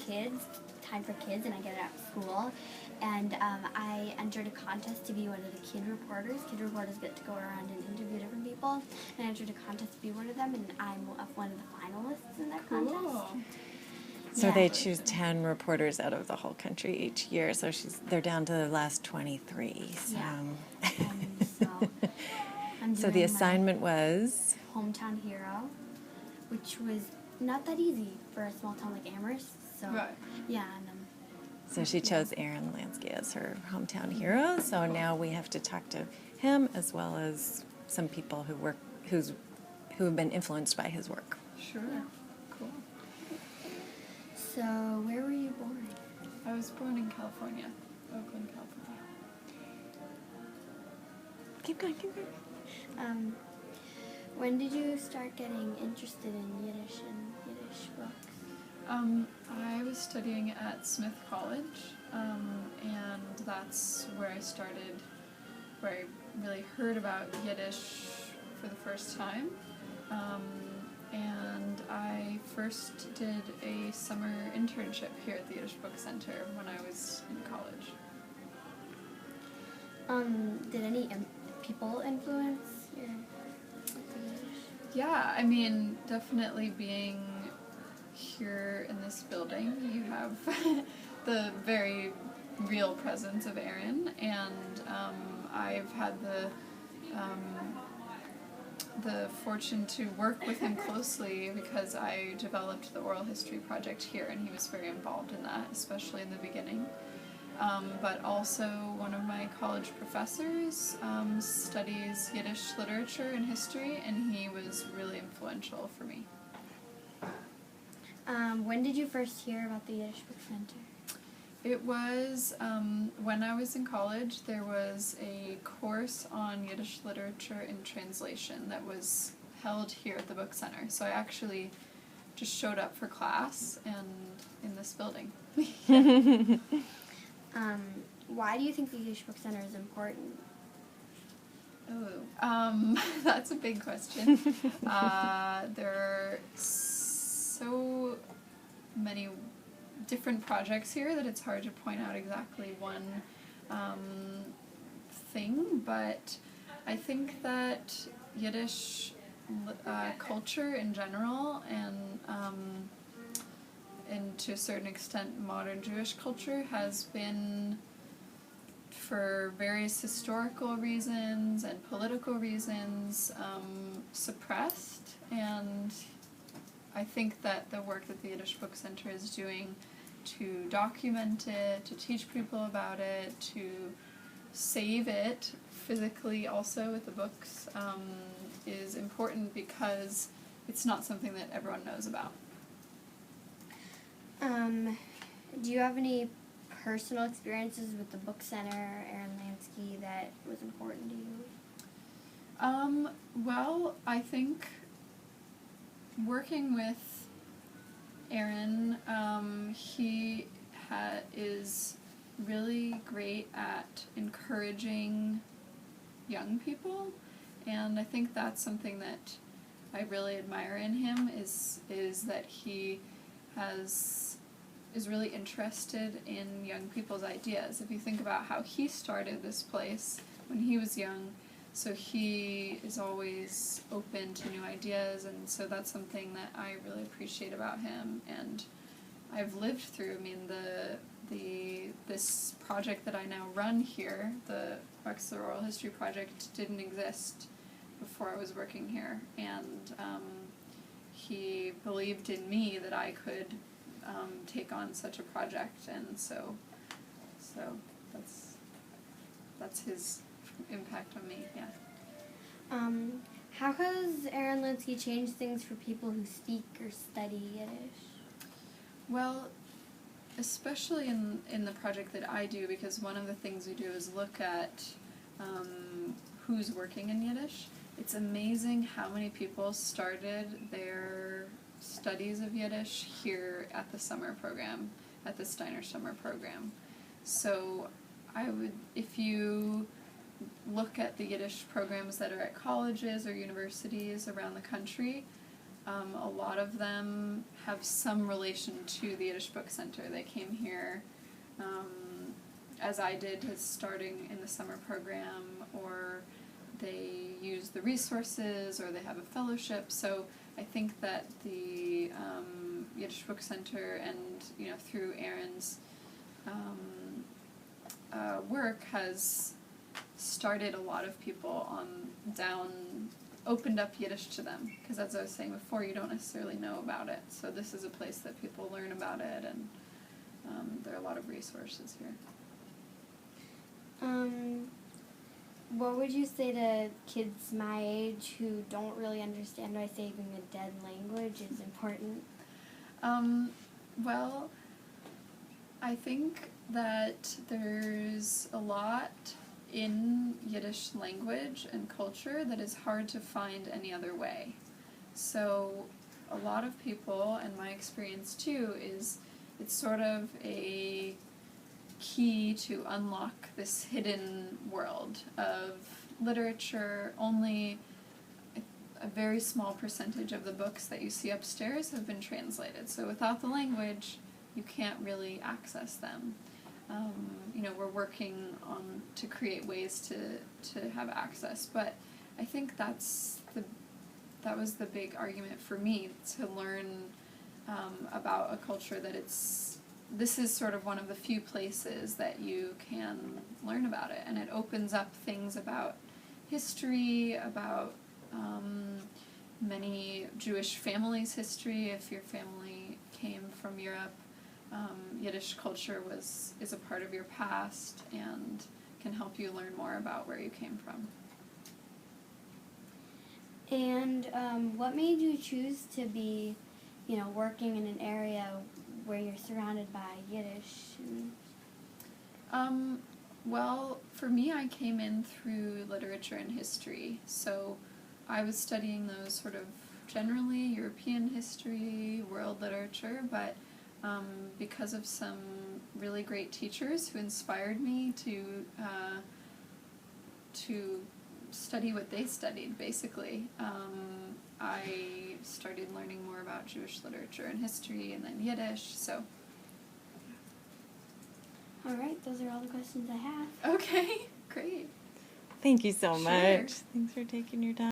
kids, Time for Kids, and I get it at school. And I entered a contest to be one of the kid reporters. Kid reporters get to go around and interview different people. And I entered a contest to be one of them, and I'm one of the finalists in that contest. So they choose 10 reporters out of the whole country each year. So they're down to the last 23. So, so the assignment was Hometown Hero, which was not that easy for a small town like Amherst. So yeah. So she chose Aaron Lansky as her hometown hero. So now we have to talk to him as well as some people who have been influenced by his work. Sure. Yeah. Cool. So where were you born? I was born in California, Oakland, California. Keep going. When did you start getting interested in Yiddish and Yiddish books? I was studying at Smith College, and that's where I started, where I really heard about Yiddish for the first time. And I first did a summer internship here at the Yiddish Book Center when I was in college. Did any people influence your Yiddish? Yeah, I mean, definitely being here in this building, you have the very real presence of Aaron, and I've had the fortune to work with him closely because I developed the oral history project here, and he was very involved in that, especially in the beginning. But also one of my college professors studies Yiddish literature and history, and he was really influential for me. When did you first hear about the Yiddish Book Center? It was when I was in college. There was a course on Yiddish literature and translation that was held here at the book center. So I actually just showed up for class and in this building. Why do you think the Yiddish Book Center is important? That's a big question. There are so many different projects here that it's hard to point out exactly one thing, but I think that Yiddish culture in general and to a certain extent modern Jewish culture has been, for various historical reasons and political reasons, suppressed, and I think that the work that the Yiddish Book Center is doing to document it, to teach people about it, to save it physically also with the books, is important because it's not something that everyone knows about. Do you have any personal experiences with the book center, Aaron Lansky, that was important to you? Well, I think working with Aaron, he is really great at encouraging young people, and I think that's something that I really admire in him is that he is really interested in young people's ideas. If you think about how he started this place when he was young, so he is always open to new ideas, and so that's something that I really appreciate about him, and I've lived through. I mean, this project that I now run here, the Wexler Oral History Project, didn't exist before I was working here, and he believed in me that I could take on such a project, and so that's his impact on me. Yeah. How has Aaron Lansky changed things for people who speak or study Yiddish? Well, especially in the project that I do, because one of the things we do is look at who's working in Yiddish. It's amazing how many people started their studies of Yiddish here at the summer program, at the Steiner summer program. So if you look at the Yiddish programs that are at colleges or universities around the country, A lot of them have some relation to the Yiddish Book Center. They came here, as I did, starting in the summer program, or they use the resources, or they have a fellowship. So I think that the Yiddish Book Center and, through Aaron's work has started a lot of people opened up Yiddish to them, because as I was saying before, you don't necessarily know about it. So this is a place that people learn about it, and there are a lot of resources here. What would you say to kids my age who don't really understand why saving a dead language is important? Well, I think that there's a lot in Yiddish language and culture that is hard to find any other way. So a lot of people, and my experience too, is it's sort of a key to unlock this hidden world of literature. Only a very small percentage of the books that you see upstairs have been translated. So without the language, you can't really access them. We're working on to create ways to have access, but I think that was the big argument for me, to learn about a culture that this is sort of one of the few places that you can learn about it, and it opens up things about history, about many Jewish families' history. If your family came from Europe, Yiddish culture is a part of your past and can help you learn more about where you came from. And what made you choose to be, working in an area where you're surrounded by Yiddish? Well, for me, I came in through literature and history. So I was studying those sort of generally European history, world literature, but because of some really great teachers who inspired me to study what they studied, basically, I started learning more about Jewish literature and history, and then Yiddish, so. All right, those are all the questions I have. Okay, great. Thank you so Sure. much. Thanks for taking your time.